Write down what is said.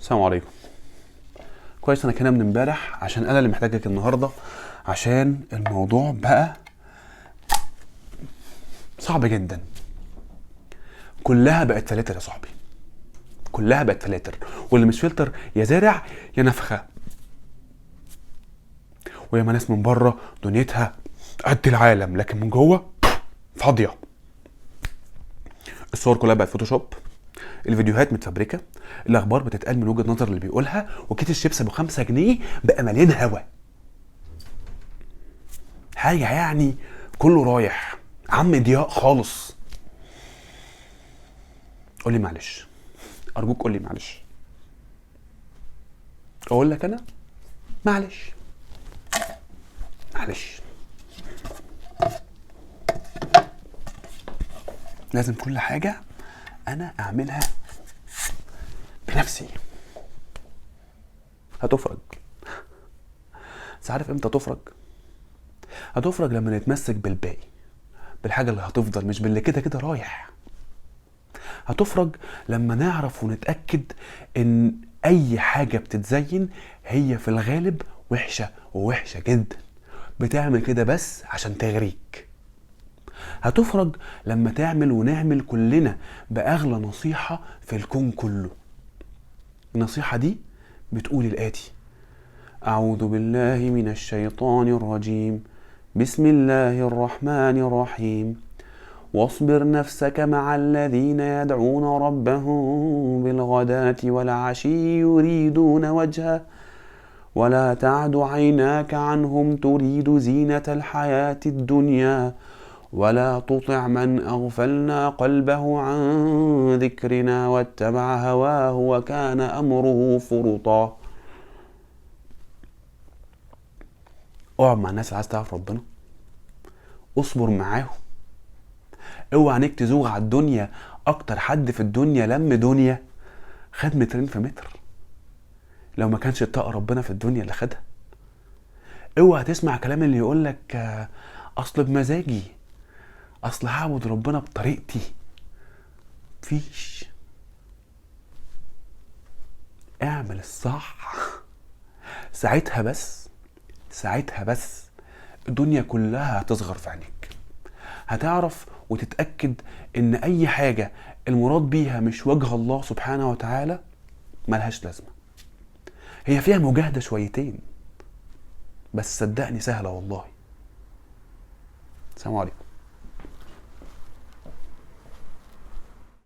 السلام عليكم. كويس انا كده من امبارح عشان انا اللي محتاجك النهارده، عشان الموضوع بقى صعب جدا. كلها بقت فلاتر يا صاحبي، كلها بقت فلاتر، واللي مش فلتر يا زارع يا نفخه. ويا ما ناس من بره دنيتها قد العالم لكن من جوه فاضيه. الصور كلها بقت فوتوشوب، الفيديوهات متفبركه، الاخبار بتتقال من وجهه نظر اللي بيقولها، وكيس الشيبس ابو 5 جنيه بقى مليان هوا. حاجه يعني كله رايح عم ضياء خالص. قولي معلش، ارجوك قولي معلش. اقول لك انا معلش معلش. لازم كل حاجه انا اعملها بنفسي. هتفرج، بس عارف امتى تفرج؟ هتفرج لما نتمسك بالباقي، بالحاجه اللي هتفضل مش باللي كده كده رايح. هتفرج لما نعرف ونتاكد ان اي حاجه بتتزين هي في الغالب وحشه، ووحشه جدا، بتعمل كده بس عشان تغريك. هتفرج لما تعمل ونعمل كلنا بأغلى نصيحة في الكون كله. النصيحة دي بتقول الآتي: أعوذ بالله من الشيطان الرجيم، بسم الله الرحمن الرحيم، واصبر نفسك مع الذين يدعون ربهم بالغداة والعشي يريدون وجهه ولا تعد عيناك عنهم تريد زينة الحياة الدنيا ولا تطع من أغفلنا قلبه عن ذكرنا واتبع هواه وكان أمره فرطا. اقعد مع الناس اللي عايز تعرف ربنا، اصبر معاهم، اوعى عينيك تزوغ على الدنيا. اكتر حد في الدنيا لم دنيا خد مترين في متر، لو ما كانش اتقى ربنا في الدنيا اللي خدها. اوعى تسمع كلام اللي يقولك اصل بمزاجي، اصل هعبد ربنا بطريقتي. فيش، اعمل الصح. ساعتها بس الدنيا كلها هتصغر في عينيك. هتعرف وتتأكد ان اي حاجة المراد بيها مش وجه الله سبحانه وتعالى ملهاش لازمة. هي فيها مجاهدة شويتين بس صدقني سهلة والله. السلام عليكم.